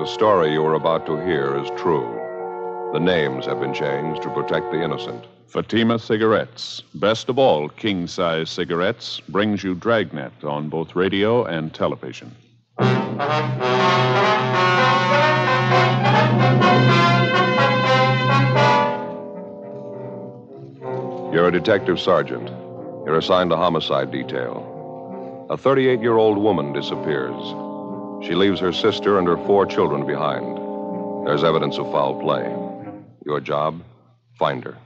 The story you are about to hear is true. The names have been changed to protect the innocent. Fatima Cigarettes, best of all king-size cigarettes, brings you Dragnet on both radio and television. You're a detective sergeant. You're assigned to homicide detail. A 38-year-old woman disappears. She leaves her sister and her 4 children behind. There's evidence of foul play. Your job, find her.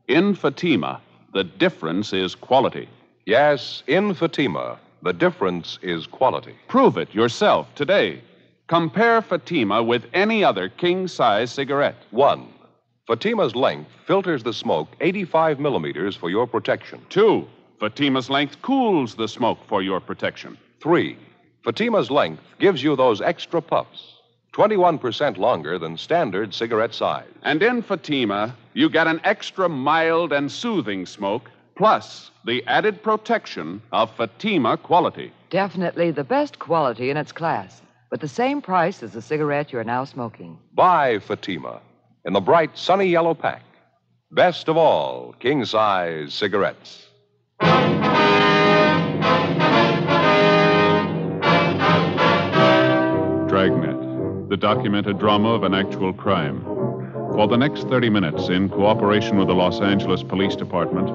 In Fatima, the difference is quality. Yes, in Fatima, the difference is quality. Prove it yourself today. Compare Fatima with any other king-size cigarette. 1. Fatima's length filters the smoke 85 millimeters for your protection. 2. Fatima's length cools the smoke for your protection. 3. Fatima's length gives you those extra puffs, 21% longer than standard cigarette size. And in Fatima, you get an extra mild and soothing smoke, plus the added protection of Fatima quality. Definitely the best quality in its class, but the same price as the cigarette you're now smoking. Buy Fatima in the bright, sunny yellow pack. Best of all, king-size cigarettes. Dragnet, the documented drama of an actual crime. For the next 30 minutes, in cooperation with the Los Angeles Police Department,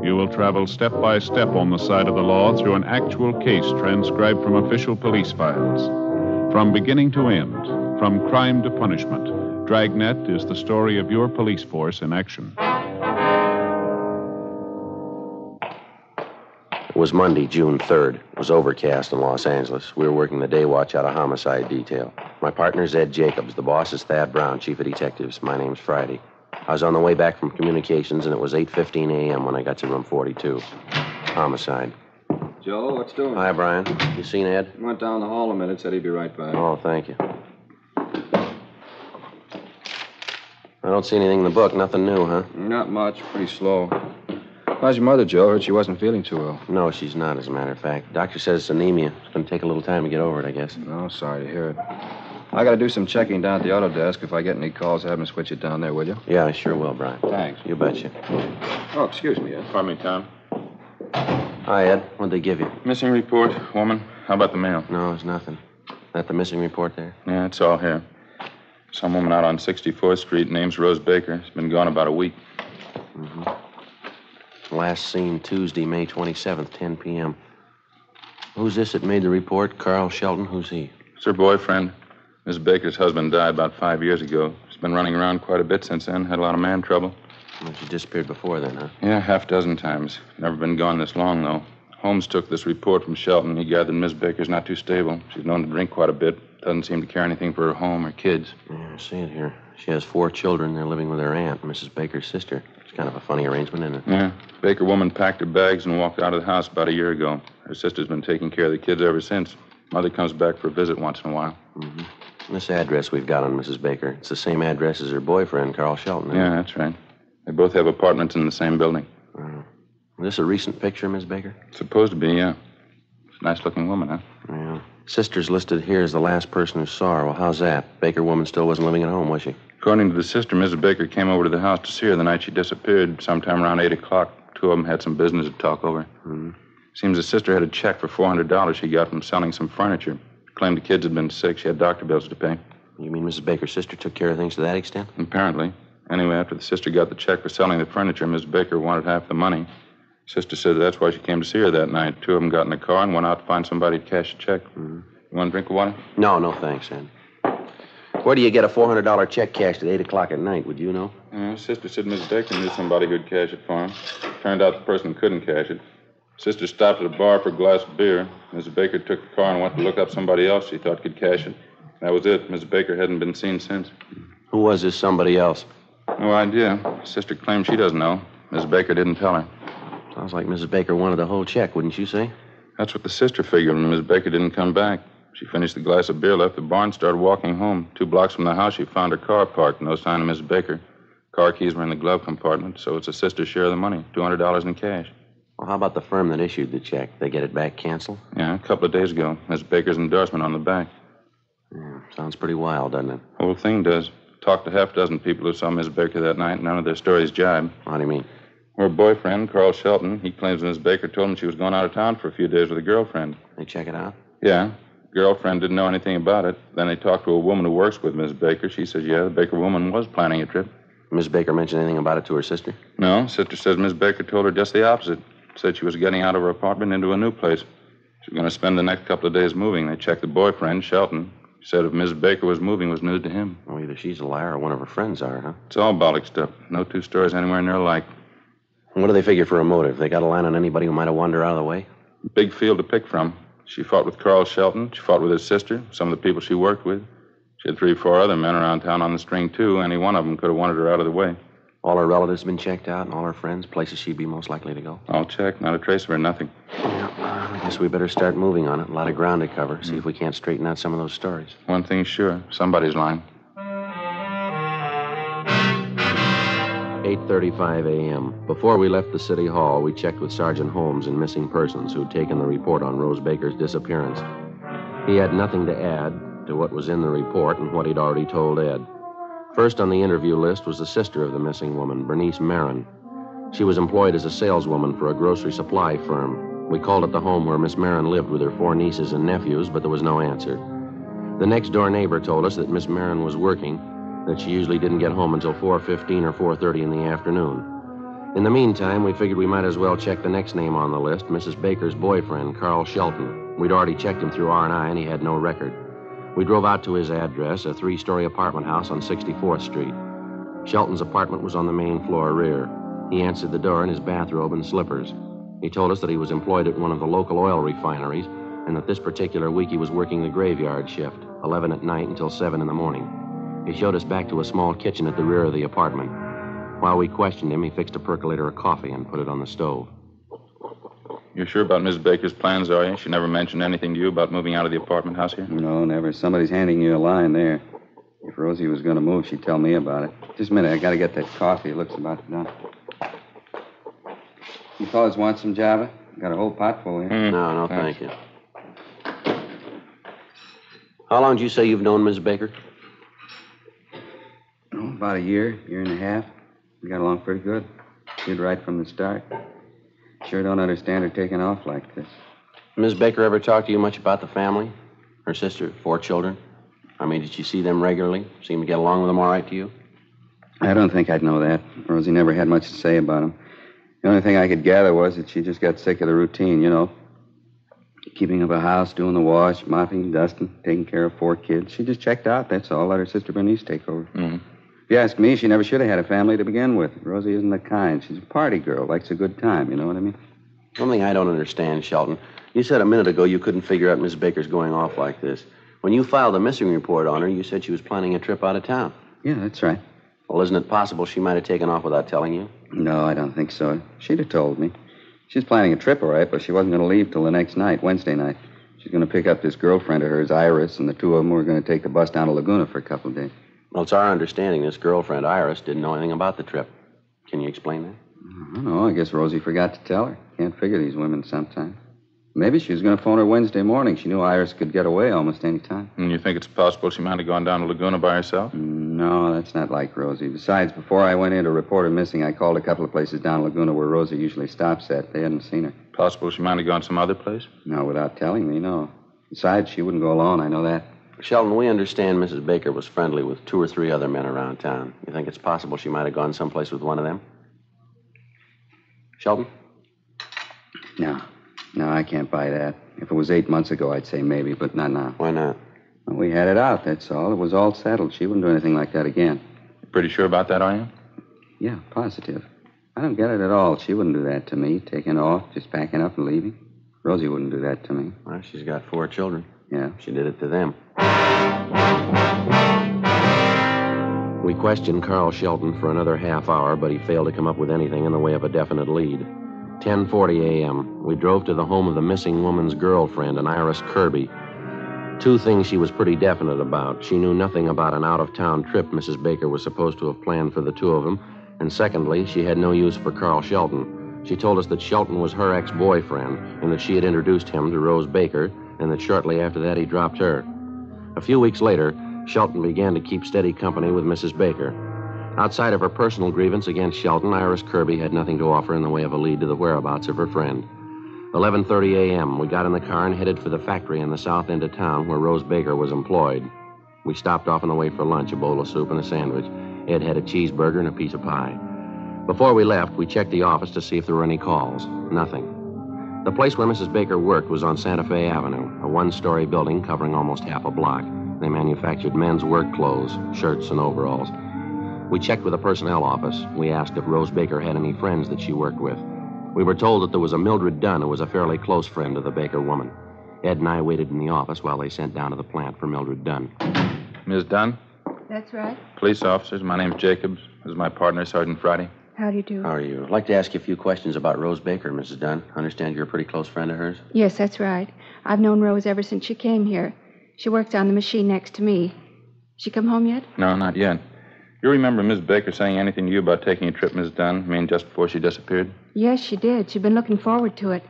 you will travel step by step on the side of the law through an actual case transcribed from official police files. From beginning to end, from crime to punishment, Dragnet is the story of your police force in action. It was Monday, June 3rd. It was overcast in Los Angeles. We were working the day watch out of homicide detail. My partner's Ed Jacobs. The boss is Thad Brown, chief of detectives. My name's Friday. I was on the way back from communications, and it was 8:15 a.m. when I got to room 42. Homicide. Joe, what's doing? Hi, Brian. You seen Ed? He went down the hall a minute, said he'd be right back. Oh, thank you. I don't see anything in the book. Nothing new, huh? Not much. Pretty slow. How's your mother, Joe? Heard she wasn't feeling too well. No, she's not, as a matter of fact. Doctor says it's anemia. It's going to take a little time to get over it, I guess. No, sorry to hear it. I got to do some checking down at the auto desk. If I get any calls, have them switch it down there, will you? Yeah, I sure will, Brian. Thanks. You betcha. Oh, excuse me, Ed. Pardon me, Tom. Hi, Ed. What'd they give you? Missing report, woman. How about the mail? No, it's nothing. That the missing report there? Yeah, it's all here. Some woman out on 64th Street, name's Rose Baker. She's been gone about a week. Mm-hmm. Last seen Tuesday, May 27th, 10 p.m. Who's this that made the report? Carl Shelton? Who's he? It's her boyfriend. Miss Baker's husband died about 5 years ago. She's been running around quite a bit since then. Had a lot of man trouble. Well, she disappeared before then, huh? Yeah, half a dozen times. Never been gone this long, though. Holmes took this report from Shelton. He gathered Miss Baker's not too stable. She's known to drink quite a bit. Doesn't seem to care anything for her home or kids. Yeah, I see it here. She has 4 children. They're living with her aunt, Mrs. Baker's sister. It's kind of a funny arrangement, isn't it? Yeah. Baker woman packed her bags and walked out of the house about a year ago. Her sister's been taking care of the kids ever since. Mother comes back for a visit once in a while. Mm-hmm. This address we've got on Mrs. Baker, it's the same address as her boyfriend, Carl Shelton. Yeah, that's right. They both have apartments in the same building. Is this a recent picture, Miss Baker? Supposed to be, yeah. It's a nice-looking woman, huh? Yeah. Sister's listed here as the last person who saw her. Well, how's that? Baker woman still wasn't living at home, was she? According to the sister, Mrs. Baker came over to the house to see her the night she disappeared, sometime around 8 o'clock. 2 of them had some business to talk over. Mm-hmm. Seems the sister had a check for $400 she got from selling some furniture. Claimed the kids had been sick. She had doctor bills to pay. You mean Mrs. Baker's sister took care of things to that extent? Apparently. Anyway, after the sister got the check for selling the furniture, Miss Baker wanted half the money. Sister said that's why she came to see her that night. 2 of them got in the car and went out to find somebody to cash the check. Mm-hmm. You want a drink of water? No, thanks, Ed. Where do you get a $400 check cashed at 8 o'clock at night? Would you know? Sister said Miss Baker knew somebody who'd cash it for him. Turned out the person couldn't cash it. Sister stopped at a bar for a glass of beer. Mrs. Baker took the car and went to look up somebody else she thought could cash it. That was it. Mrs. Baker hadn't been seen since. Who was this somebody else? No idea. Sister claims she doesn't know. Mrs. Baker didn't tell her. Sounds like Mrs. Baker wanted the whole check, wouldn't you say? That's what the sister figured when Mrs. Baker didn't come back. She finished the glass of beer, left the bar, and started walking home. 2 blocks from the house, she found her car parked. No sign of Mrs. Baker. Car keys were in the glove compartment, so it's the sister's share of the money, $200 in cash. Well, Well, how about the firm that issued the check? They get it back canceled? Yeah, a couple of days ago. There's Baker's endorsement on the back. Yeah, sounds pretty wild, doesn't it? Whole thing does. Talked to half a dozen people who saw Miss Baker that night, and none of their stories jibe. What do you mean? Her boyfriend, Carl Shelton, he claims Miss Baker told him she was going out of town for a few days with a girlfriend. They check it out? Yeah. Girlfriend didn't know anything about it. Then they talked to a woman who works with Miss Baker. She says, yeah, the Baker woman was planning a trip. Miss Baker mention anything about it to her sister? No, sister says Miss Baker told her just the opposite. Said she was getting out of her apartment into a new place. She was going to spend the next couple of days moving. They checked the boyfriend, Shelton. She said if Miss Baker was moving, it was news to him. Well, either she's a liar or one of her friends are, huh? It's all bollock stuff. No two stories anywhere near alike. And what do they figure for a motive? They got a line on anybody who might have wandered out of the way? Big field to pick from. She fought with Carl Shelton. She fought with his sister, some of the people she worked with. She had 3 or 4 other men around town on the string, too. Any one of them could have wanted her out of the way. All her relatives been checked out and all her friends, places she'd be most likely to go? All checked. Not a trace of her, nothing. Yeah, I guess we better start moving on it. A lot of ground to cover. See if we can't straighten out some of those stories. One thing's sure. Somebody's lying. 8:35 a.m. Before we left the city hall, we checked with Sergeant Holmes in Missing Persons, who'd taken the report on Rose Baker's disappearance. He had nothing to add to what was in the report and what he'd already told Ed. First on the interview list was the sister of the missing woman, Bernice Marin. She was employed as a saleswoman for a grocery supply firm. We called at the home where Miss Marin lived with her 4 nieces and nephews, but there was no answer. The next-door neighbor told us that Miss Marin was working, that she usually didn't get home until 4:15 or 4:30 in the afternoon. In the meantime, we figured we might as well check the next name on the list, Mrs. Baker's boyfriend, Carl Shelton. We'd already checked him through R&I, and he had no record. We drove out to his address, a 3-story apartment house on 64th Street. Shelton's apartment was on the main floor rear. He answered the door in his bathrobe and slippers. He told us that he was employed at one of the local oil refineries, and that this particular week he was working the graveyard shift, 11 at night until 7 in the morning. He showed us back to a small kitchen at the rear of the apartment. While we questioned him, he fixed a percolator of coffee and put it on the stove. You're sure about Miss Baker's plans, are you? She never mentioned anything to you about moving out of the apartment house here? No, never. Somebody's handing you a line there. If Rosie was going to move, she'd tell me about it. Just a minute. I got to get that coffee. It looks about done. You fellas want some Java? Got a whole pot full here. No, thank you. How long did you say you've known Miss Baker? Oh, about a year and a half. We got along pretty good. Did right from the start. Sure don't understand her taking off like this. Miss Baker ever talk to you much about the family? Her sister, 4 children? I mean, did you see them regularly? Seem to get along with them all right to you? I don't think I'd know that. Rosie never had much to say about them. The only thing I could gather was that she just got sick of the routine, you know. Keeping up a house, doing the wash, mopping, dusting, taking care of 4 kids. She just checked out, that's all. Let her sister Bernice take over. Mm-hmm. If you ask me, she never should have had a family to begin with. Rosie isn't the kind. She's a party girl, likes a good time, you know what I mean? One thing I don't understand, Shelton. You said a minute ago you couldn't figure out Miss Baker's going off like this. When you filed a missing report on her, you said she was planning a trip out of town. Yeah, that's right. Well, isn't it possible she might have taken off without telling you? No, I don't think so. She'd have told me. She's planning a trip, all right, but she wasn't going to leave till the next night, Wednesday night. She's going to pick up this girlfriend of hers, Iris, and the 2 of them were going to take the bus down to Laguna for a couple of days. Well, it's our understanding this girlfriend, Iris, didn't know anything about the trip. Can you explain that? I don't know. I guess Rosie forgot to tell her. Can't figure these women sometimes. Maybe she was going to phone her Wednesday morning. She knew Iris could get away almost any time. And you think it's possible she might have gone down to Laguna by herself? No, that's not like Rosie. Besides, before I went in to report her missing, I called a couple of places down Laguna where Rosie usually stops at. They hadn't seen her. Possible she might have gone some other place? No, without telling me, no. Besides, she wouldn't go alone. I know that. Sheldon, we understand Mrs. Baker was friendly with 2 or 3 other men around town. You think it's possible she might have gone someplace with one of them? Sheldon? No, I can't buy that. If it was 8 months ago, I'd say maybe, but not now. Why not? Well, we had it out, that's all. It was all settled. She wouldn't do anything like that again. Pretty sure about that, are you? Yeah, positive. I don't get it at all. She wouldn't do that to me, taking off, just packing up and leaving. Rosie wouldn't do that to me. Well, she's got 4 children. Yeah. She did it to them. We questioned Carl Shelton for another half hour, but he failed to come up with anything in the way of a definite lead. 10:40 a.m. We drove to the home of the missing woman's girlfriend, an Iris Kirby. 2 things she was pretty definite about. She knew nothing about an out-of-town trip Mrs. Baker was supposed to have planned for the 2 of them. And secondly, she had no use for Carl Shelton. She told us that Shelton was her ex-boyfriend and that she had introduced him to Rose Baker and that shortly after that he dropped her. A few weeks later, Shelton began to keep steady company with Mrs. Baker. Outside of her personal grievance against Shelton, Iris Kirby had nothing to offer in the way of a lead to the whereabouts of her friend. 11:30 a.m., we got in the car and headed for the factory in the south end of town where Rose Baker was employed. We stopped off on the way for lunch, a bowl of soup and a sandwich. Ed had a cheeseburger and a piece of pie. Before we left, we checked the office to see if there were any calls. Nothing. The place where Mrs. Baker worked was on Santa Fe Avenue, a one-story building covering almost half a block. They manufactured men's work clothes, shirts and overalls. We checked with the personnel office. We asked if Rose Baker had any friends that she worked with. We were told that there was a Mildred Dunn who was a fairly close friend of the Baker woman. Ed and I waited in the office while they sent down to the plant for Mildred Dunn. Ms. Dunn? That's right. Police officers. My name's Jacobs. This is my partner, Sergeant Friday. How do you do? How are you? I'd like to ask you a few questions about Rose Baker, Mrs. Dunn. I understand you're a pretty close friend of hers. Yes, that's right. I've known Rose ever since she came here. She works on the machine next to me. She come home yet? No, not yet. You remember Miss Baker saying anything to you about taking a trip, Miss Dunn? I mean, just before she disappeared? Yes, she did. She'd been looking forward to it.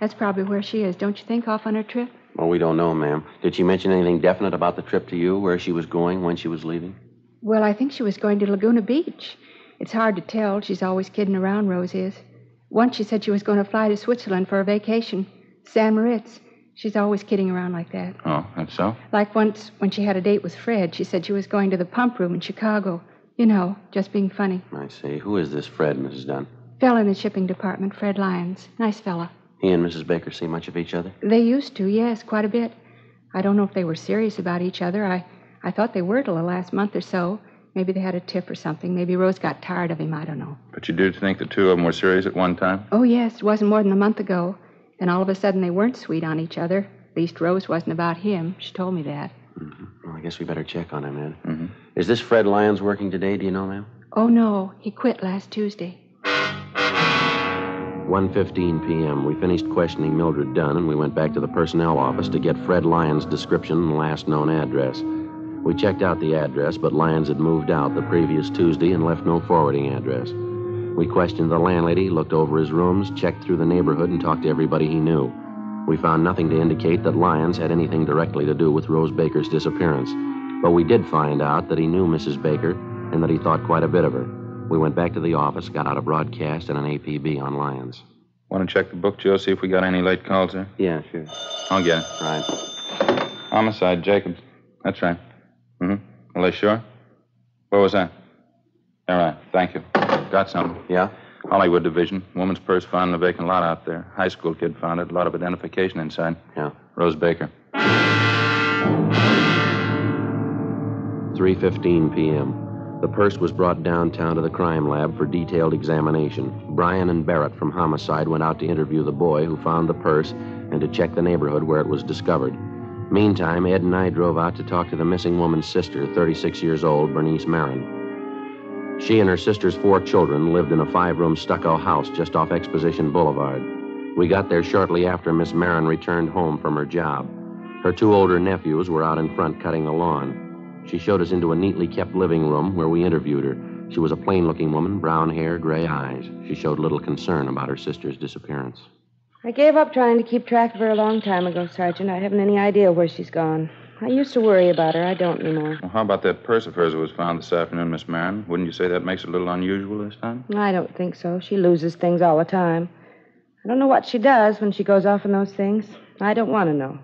That's probably where she is, don't you think, off on her trip? Well, we don't know, ma'am. Did she mention anything definite about the trip to you, where she was going, when she was leaving? Well, I think she was going to Laguna Beach. It's hard to tell. She's always kidding around, Rose is. Once she said she was going to fly to Switzerland for a vacation. San Moritz. She's always kidding around like that. Oh, that's so? Like once when she had a date with Fred, she said she was going to the pump room in Chicago. You know, just being funny. I see. Who is this Fred, Mrs. Dunn? Fella in the shipping department, Fred Lyons. Nice fella. He and Mrs. Baker see much of each other? They used to, yes, quite a bit. I don't know if they were serious about each other. I thought they were till the last month or so. Maybe they had a tiff or something. Maybe Rose got tired of him. I don't know. But you do think the two of them were serious at one time? Oh, yes. It wasn't more than a month ago. Then all of a sudden they weren't sweet on each other. At least Rose wasn't about him. She told me that. Mm-hmm. Well, I guess we better check on him, Ed. Mm-hmm. Is this Fred Lyons working today, do you know, ma'am? Oh, no. He quit last Tuesday. 1:15 p.m. We finished questioning Mildred Dunn, and we went back to the personnel office to get Fred Lyons' description and last known address. We checked out the address, but Lyons had moved out the previous Tuesday and left no forwarding address. We questioned the landlady, looked over his rooms, checked through the neighborhood, and talked to everybody he knew. We found nothing to indicate that Lyons had anything directly to do with Rose Baker's disappearance. But we did find out that he knew Mrs. Baker and that he thought quite a bit of her. We went back to the office, got out a broadcast and an APB on Lyons. Want to check the book, Joe, see if we got any late calls there? Yeah, sure. I'll get it. Right. Homicide, Jacobs. That's right. Mm-hmm. Are they sure? Where was that? All right, thank you. Got something. Yeah? Hollywood Division. Woman's purse found in a vacant lot out there. High school kid found it. A lot of identification inside. Yeah. Rose Baker. 3:15 p.m. The purse was brought downtown to the crime lab for detailed examination. Bryan and Barrett from Homicide went out to interview the boy who found the purse and to check the neighborhood where it was discovered. Meantime, Ed and I drove out to talk to the missing woman's sister, 36 years old, Bernice Marin. She and her sister's 4 children lived in a 5-room stucco house just off Exposition Boulevard. We got there shortly after Miss Marin returned home from her job. Her 2 older nephews were out in front cutting the lawn. She showed us into a neatly kept living room where we interviewed her. She was a plain-looking woman, brown hair, gray eyes. She showed little concern about her sister's disappearance. I gave up trying to keep track of her a long time ago, Sergeant. I haven't any idea where she's gone. I used to worry about her. I don't anymore. Well, how about that purse of hers that was found this afternoon, Miss Marin? Wouldn't you say that makes it a little unusual this time? I don't think so. She loses things all the time. I don't know what she does when she goes off on those things. I don't want to know.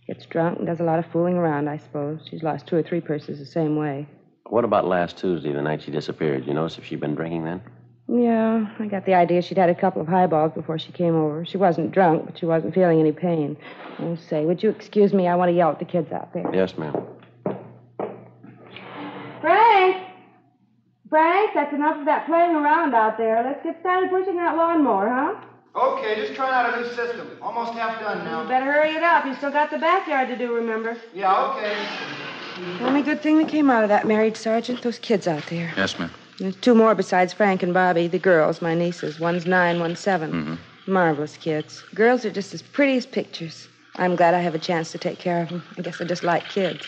Gets drunk and does a lot of fooling around, I suppose. She's lost 2 or 3 purses the same way. What about last Tuesday, the night she disappeared? You notice if she'd been drinking then? Yeah, I got the idea she'd had a couple of highballs before she came over. She wasn't drunk, but she wasn't feeling any pain. Oh, say, would you excuse me? I want to yell at the kids out there. Yes, ma'am. Frank, that's enough of that playing around out there. Let's get started pushing that lawnmower, huh? Okay, just trying out a new system. Almost half done now. You better hurry it up. You still got the backyard to do, remember? Yeah, okay. The only good thing that came out of that married sergeant, those kids out there. Yes, ma'am. There's 2 more besides Frank and Bobby, the girls, my nieces. One's 9, one's 7. Mm-hmm. Marvelous kids. Girls are just as pretty as pictures. I'm glad I have a chance to take care of them. I guess I just like kids.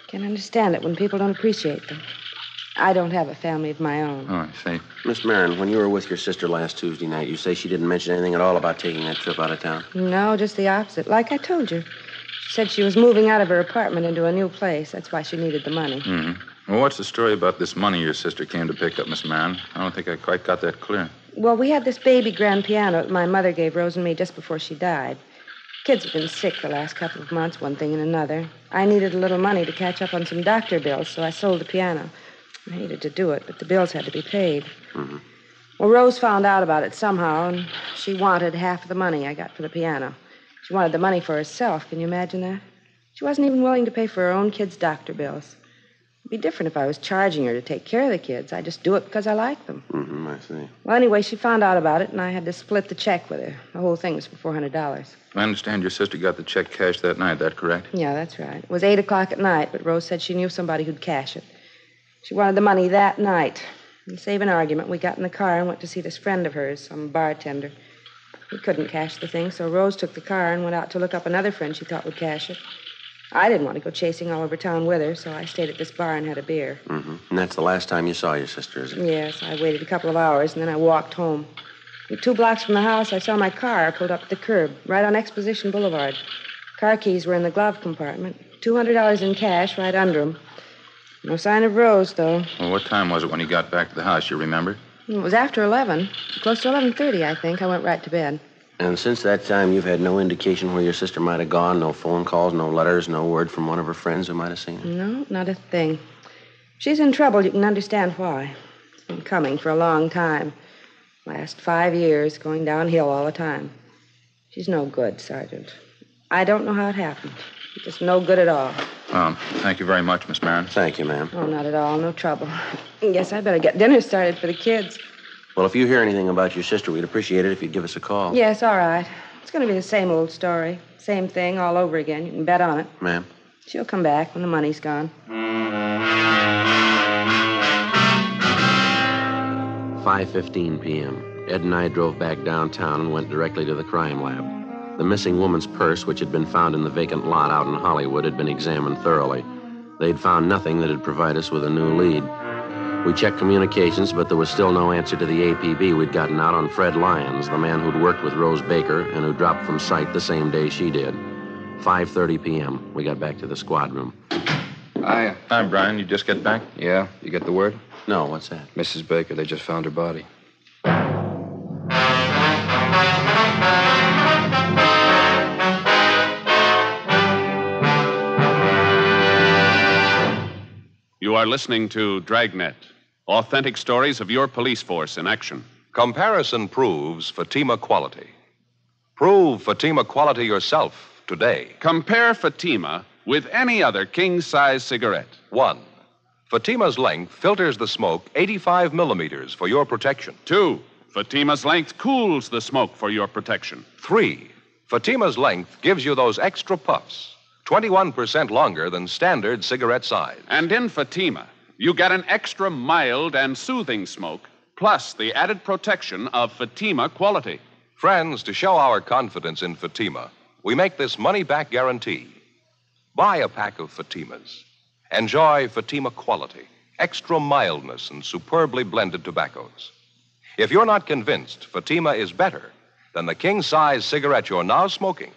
Can't understand it when people don't appreciate them. I don't have a family of my own. Oh, I see. Miss Marin, when you were with your sister last Tuesday night, you say she didn't mention anything at all about taking that trip out of town? No, just the opposite. Like I told you. She said she was moving out of her apartment into a new place. That's why she needed the money. Mm-hmm. Well, what's the story about this money your sister came to pick up, Miss Marin? I don't think I quite got that clear. Well, we had this baby grand piano that my mother gave Rose and me just before she died. Kids have been sick the last couple of months, one thing and another. I needed a little money to catch up on some doctor bills, so I sold the piano. I hated to do it, but the bills had to be paid. Mm-hmm. Well, Rose found out about it somehow, and she wanted half of the money I got for the piano. She wanted the money for herself. Can you imagine that? She wasn't even willing to pay for her own kids' doctor bills. It'd be different if I was charging her to take care of the kids. I'd just do it because I like them. Mm-hmm, I see. Well, anyway, she found out about it, and I had to split the check with her. The whole thing was for $400. I understand your sister got the check cashed that night. That correct? Yeah, that's right. It was 8 o'clock at night, but Rose said she knew somebody who'd cash it. She wanted the money that night. And to save an argument, we got in the car and went to see this friend of hers, some bartender. He couldn't cash the thing, so Rose took the car and went out to look up another friend she thought would cash it. I didn't want to go chasing all over town with her, so I stayed at this bar and had a beer. Mm-hmm. And that's the last time you saw your sister, is it? Yes, I waited a couple of hours, and then I walked home. And 2 blocks from the house, I saw my car pulled up at the curb, right on Exposition Boulevard. Car keys were in the glove compartment. $200 in cash right under them. No sign of Rose, though. Well, what time was it when you got back to the house, you remember? It was after 11. Close to 11:30, I think. I went right to bed. And since that time, you've had no indication where your sister might have gone? No phone calls, no letters, no word from one of her friends who might have seen her? No, not a thing. If she's in trouble, you can understand why. It's been coming for a long time. Last 5 years, going downhill all the time. She's no good, Sergeant. I don't know how it happened. She's just no good at all. Thank you very much, Miss Marin. Thank you, ma'am. Oh, not at all. No trouble. I guess I better get dinner started for the kids. Well, if you hear anything about your sister, we'd appreciate it if you'd give us a call. Yes, all right. It's going to be the same old story. Same thing all over again. You can bet on it. Ma'am? She'll come back when the money's gone. 5:15 p.m. Ed and I drove back downtown and went directly to the crime lab. The missing woman's purse, which had been found in the vacant lot out in Hollywood, had been examined thoroughly. They'd found nothing that'd provide us with a new lead. We checked communications, but there was still no answer to the APB we'd gotten out on Fred Lyons, the man who'd worked with Rose Baker and who dropped from sight the same day she did. 5:30 p.m. We got back to the squad room. Hi, Brian. You just get back? Yeah, you get the word? No, what's that? Mrs. Baker, they just found her body. You are listening to Dragnet, authentic stories of your police force in action. Comparison proves Fatima quality. Prove Fatima quality yourself today. Compare Fatima with any other king-size cigarette. 1. Fatima's length filters the smoke 85 millimeters for your protection. 2. Fatima's length cools the smoke for your protection. 3. Fatima's length gives you those extra puffs, 21% longer than standard cigarette size. And in Fatima, you get an extra mild and soothing smoke, plus the added protection of Fatima quality. Friends, to show our confidence in Fatima, we make this money-back guarantee. Buy a pack of Fatimas. Enjoy Fatima quality, extra mildness, and superbly blended tobaccos. If you're not convinced Fatima is better than the king-size cigarette you're now smoking,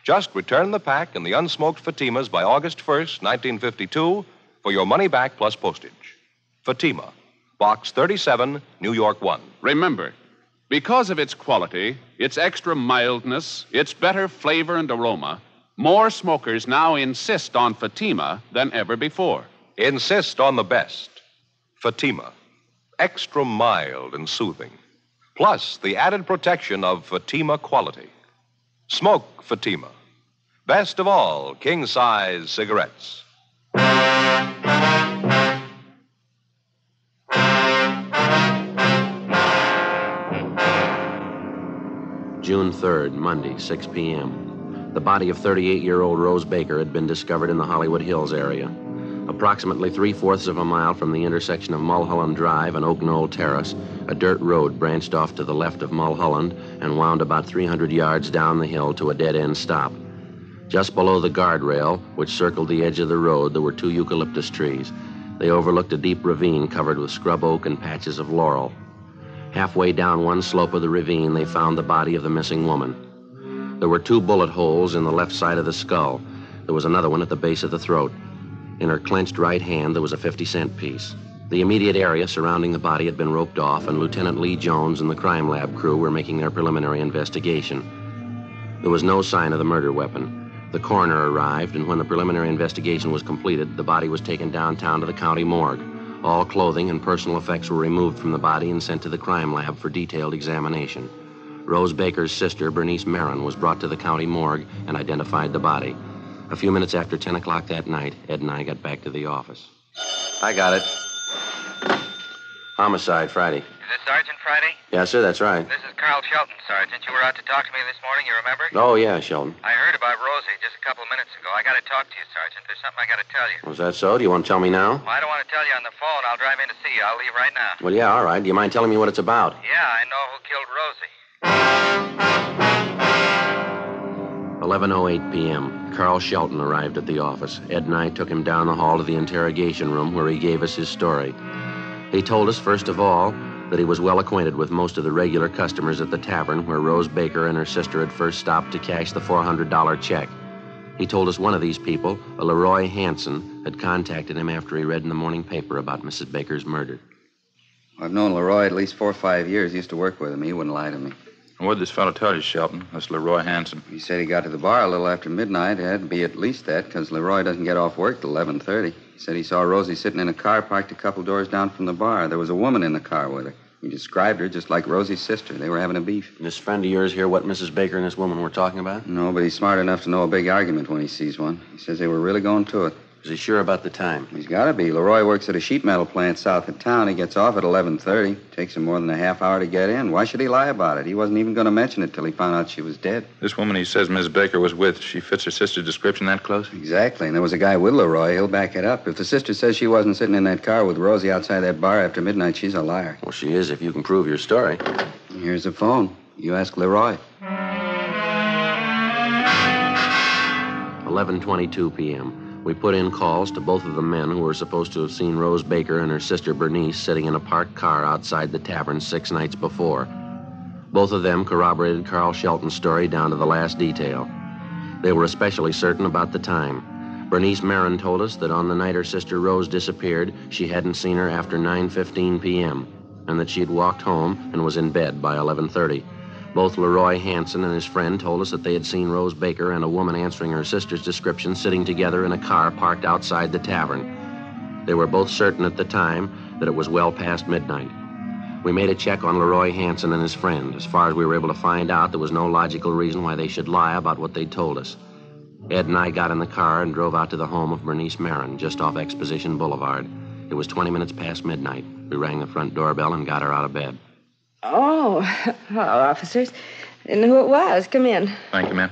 just return the pack and the unsmoked Fatimas by August 1st, 1952, for your money back plus postage. Fatima, Box 37, New York 1. Remember, because of its quality, its extra mildness, its better flavor and aroma, more smokers now insist on Fatima than ever before. Insist on the best. Fatima, extra mild and soothing, plus the added protection of Fatima quality. Smoke Fatima. Best of all, king-size cigarettes. June 3rd, Monday, 6 p.m. The body of 38-year-old Rose Baker had been discovered in the Hollywood Hills area. Approximately 3/4 of a mile from the intersection of Mulholland Drive and Oak Knoll Terrace, a dirt road branched off to the left of Mulholland and wound about 300 yards down the hill to a dead-end stop. Just below the guardrail, which circled the edge of the road, there were 2 eucalyptus trees. They overlooked a deep ravine covered with scrub oak and patches of laurel. Halfway down one slope of the ravine, they found the body of the missing woman. There were 2 bullet holes in the left side of the skull. There was another one at the base of the throat. In her clenched right hand, there was a 50-cent piece. The immediate area surrounding the body had been roped off, and Lieutenant Lee Jones and the crime lab crew were making their preliminary investigation. There was no sign of the murder weapon. The coroner arrived, and when the preliminary investigation was completed, the body was taken downtown to the county morgue. All clothing and personal effects were removed from the body and sent to the crime lab for detailed examination. Rose Baker's sister, Bernice Marin, was brought to the county morgue and identified the body. A few minutes after 10 o'clock that night, Ed and I got back to the office. I got it. Homicide, Friday. Is it Sergeant Friday? Yes, sir, that's right. This is Carl Shelton, Sergeant. You were out to talk to me this morning, you remember? Oh, yeah, Sheldon. I heard about Rosie just a couple of minutes ago. I got to talk to you, Sergeant. There's something I got to tell you. Was that so? Do you want to tell me now? Well, I don't want to tell you on the phone. I'll drive in to see you. I'll leave right now. Well, yeah, all right. Do you mind telling me what it's about? Yeah, I know who killed Rosie. 11:08 p.m. Carl Shelton arrived at the office. Ed and I took him down the hall to the interrogation room where he gave us his story. He told us, first of all, that he was well acquainted with most of the regular customers at the tavern where Rose Baker and her sister had first stopped to cash the $400 check. He told us one of these people, a Leroy Hansen, had contacted him after he read in the morning paper about Mrs. Baker's murder. I've known Leroy at least 4 or 5 years. He used to work with him. He wouldn't lie to me. And what did this fellow tell you, Shelton? That's Leroy Hansen. He said he got to the bar a little after midnight. It had to be at least that, because Leroy doesn't get off work till 11:30. He said he saw Rosie sitting in a car parked a couple doors down from the bar. There was a woman in the car with her. He described her just like Rosie's sister. They were having a beef. And this friend of yours hear what Mrs. Baker and this woman were talking about? No, but he's smart enough to know a big argument when he sees one. He says they were really going to it. Is he sure about the time? He's got to be. Leroy works at a sheet metal plant south of town. He gets off at 11:30. Takes him more than a half hour to get in. Why should he lie about it? He wasn't even going to mention it till he found out she was dead. This woman he says Miss Baker was with, she fits her sister's description that close? Exactly. And there was a guy with Leroy. He'll back it up. If the sister says she wasn't sitting in that car with Rosie outside that bar after midnight, she's a liar. Well, she is if you can prove your story. Here's the phone. You ask Leroy. 11:22 p.m. We put in calls to both of the men who were supposed to have seen Rose Baker and her sister Bernice sitting in a parked car outside the tavern 6 nights before. Both of them corroborated Carl Shelton's story down to the last detail. They were especially certain about the time. Bernice Marin told us that on the night her sister Rose disappeared, she hadn't seen her after 9:15 p.m., and that she had walked home and was in bed by 11:30. Both Leroy Hansen and his friend told us that they had seen Rose Baker and a woman answering her sister's description sitting together in a car parked outside the tavern. They were both certain at the time that it was well past midnight. We made a check on Leroy Hansen and his friend. As far as we were able to find out, there was no logical reason why they should lie about what they'd told us. Ed and I got in the car and drove out to the home of Bernice Marin, just off Exposition Boulevard. It was 20 minutes past midnight. We rang the front doorbell and got her out of bed. Oh, hello, officers. Didn't know who it was. Come in. Thank you, ma'am.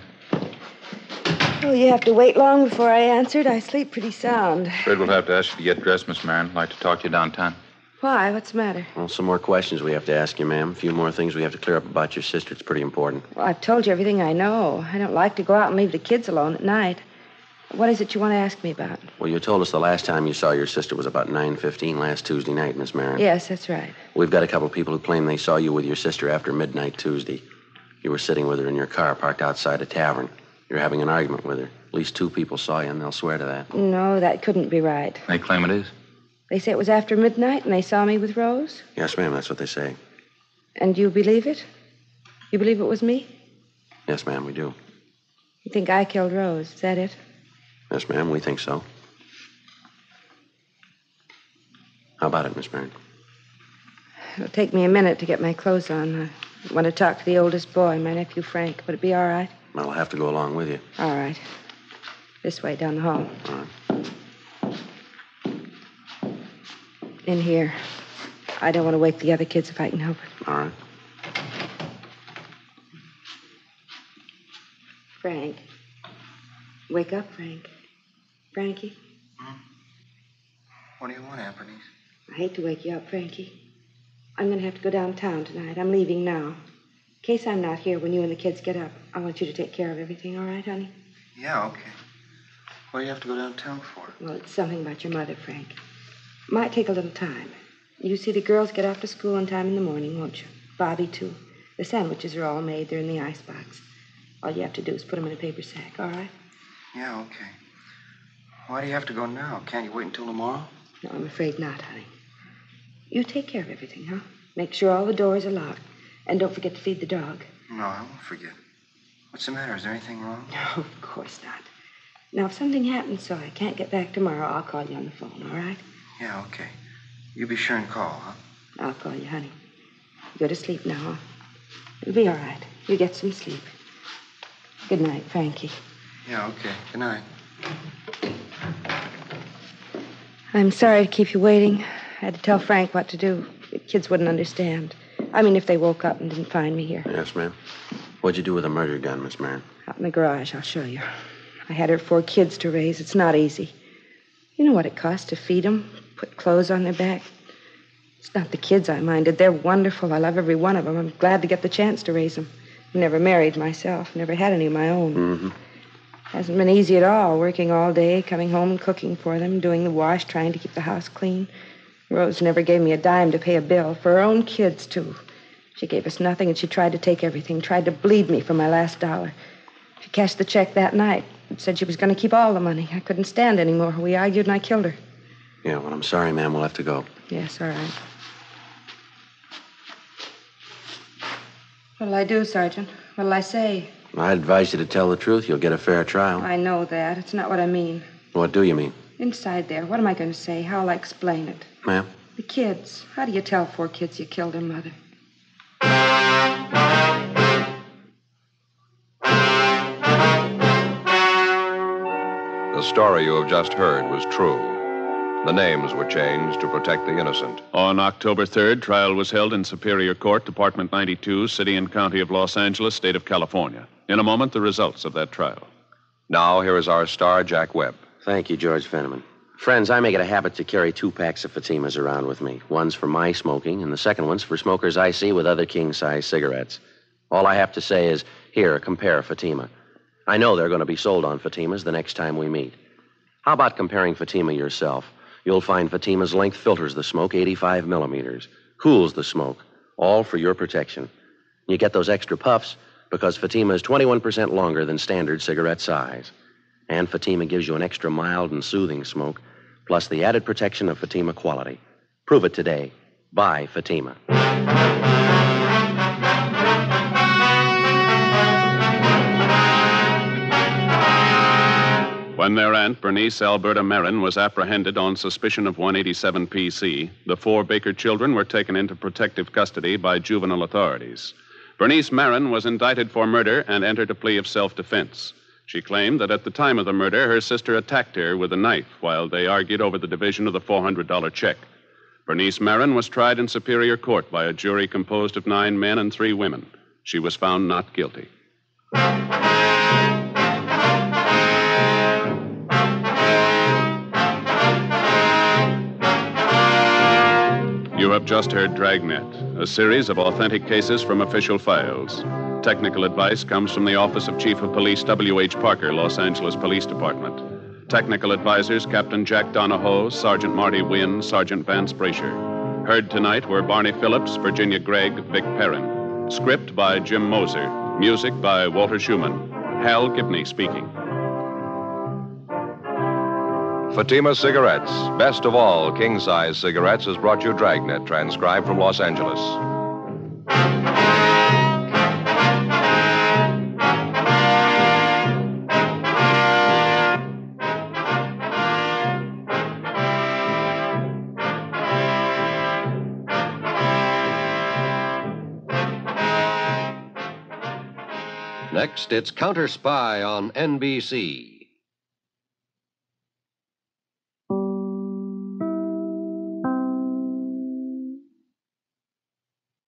Oh, you have to wait long before I answered. I sleep pretty sound. Afraid we'll have to ask you to get dressed, Miss Marin. I'd like to talk to you downtown. Why? What's the matter? Well, some more questions we have to ask you, ma'am. A few more things we have to clear up about your sister. It's pretty important. Well, I've told you everything I know. I don't like to go out and leave the kids alone at night. What is it you want to ask me about? Well, you told us the last time you saw your sister was about 9:15 last Tuesday night, Miss Marin. Yes, that's right. We've got a couple of people who claim they saw you with your sister after midnight Tuesday. You were sitting with her in your car parked outside a tavern. You're having an argument with her. At least 2 people saw you, and they'll swear to that. No, that couldn't be right. They claim it is. They say it was after midnight and they saw me with Rose? Yes, ma'am, that's what they say. And you believe it? You believe it was me? Yes, ma'am, we do. You think I killed Rose, is that it? Yes, ma'am, we think so. How about it, Miss Marin? It'll take me a minute to get my clothes on. I want to talk to the oldest boy, my nephew Frank. Would it be all right? I'll have to go along with you. All right. This way, down the hall. All right. In here. I don't want to wake the other kids if I can help it. All right. Frank. Wake up, Frank. Frankie. What do you want, Aunt Bernice? I hate to wake you up, Frankie. I'm going to have to go downtown tonight. I'm leaving now. In case I'm not here when you and the kids get up, I want you to take care of everything, all right, honey? Yeah, okay. What do you have to go downtown for? Well, it's something about your mother, Frank. Might take a little time. You see the girls get off to school on time in the morning, won't you? Bobby, too. The sandwiches are all made. They're in the icebox. All you have to do is put them in a paper sack, all right? Yeah, okay. Why do you have to go now? Can't you wait until tomorrow? No, I'm afraid not, honey. You take care of everything, huh? Make sure all the doors are locked. And don't forget to feed the dog. No, I won't forget. What's the matter? Is there anything wrong? No, of course not. Now, if something happens so I can't get back tomorrow, I'll call you on the phone, all right? Yeah, okay. You be sure and call, huh? I'll call you, honey. You go to sleep now, huh? It'll be all right. You get some sleep. Good night, Frankie. Yeah, okay. Good night. I'm sorry to keep you waiting. I had to tell Frank what to do. The kids wouldn't understand. I mean, if they woke up and didn't find me here. Yes, ma'am. What'd you do with the murder gun, Miss Marin? Out in the garage, I'll show you. I had her 4 kids to raise. It's not easy. You know what it costs to feed them, put clothes on their back? It's not the kids I minded. They're wonderful. I love every one of them. I'm glad to get the chance to raise them. Never married myself. Never had any of my own. Mm-hmm. Hasn't been easy at all, working all day, coming home and cooking for them, doing the wash, trying to keep the house clean. Rose never gave me a dime to pay a bill, for her own kids, too. She gave us nothing, and she tried to take everything, tried to bleed me for my last dollar. She cashed the check that night, said she was going to keep all the money. I couldn't stand anymore. We argued, and I killed her. Yeah, well, I'm sorry, ma'am. We'll have to go. Yes, all right. What'll I do, Sergeant? What'll I say? I advise you to tell the truth. You'll get a fair trial. I know that. It's not what I mean. What do you mean? Inside there, what am I going to say? How'll I explain it? Ma'am? The kids. How do you tell 4 kids you killed their mother? The story you have just heard was true. The names were changed to protect the innocent. On October 3rd, trial was held in Superior Court, Department 92, City and County of Los Angeles, State of California. In a moment, the results of that trial. Now, here is our star, Jack Webb. Thank you, George Fenneman. Friends, I make it a habit to carry 2 packs of Fatimas around with me. One's for my smoking, and the second one's for smokers I see with other king-size cigarettes. All I have to say is, here, compare Fatima. I know they're going to be sold on Fatimas the next time we meet. How about comparing Fatima yourself? You'll find Fatima's length filters the smoke 85 millimeters, cools the smoke, all for your protection. You get those extra puffs because Fatima is 21% longer than standard cigarette size. And Fatima gives you an extra mild and soothing smoke, plus the added protection of Fatima quality. Prove it today. Buy Fatima. When their aunt, Bernice Alberta Marin, was apprehended on suspicion of 187 PC, the 4 Baker children were taken into protective custody by juvenile authorities. Bernice Marin was indicted for murder and entered a plea of self-defense. She claimed that at the time of the murder, her sister attacked her with a knife while they argued over the division of the $400 check. Bernice Marin was tried in Superior Court by a jury composed of 9 men and 3 women. She was found not guilty. You have just heard Dragnet, a series of authentic cases from official files. Technical advice comes from the Office of Chief of Police W.H. Parker, Los Angeles Police Department. Technical advisors Captain Jack Donahoe, Sergeant Marty Wynn, Sergeant Vance Brasher. Heard tonight were Barney Phillips, Virginia Gregg, Vic Perrin. Script by Jim Moser. Music by Walter Schumann. Hal Gibney speaking. Fatima Cigarettes, best of all king-size cigarettes, has brought you Dragnet, transcribed from Los Angeles. Next, it's Counter Spy on NBC.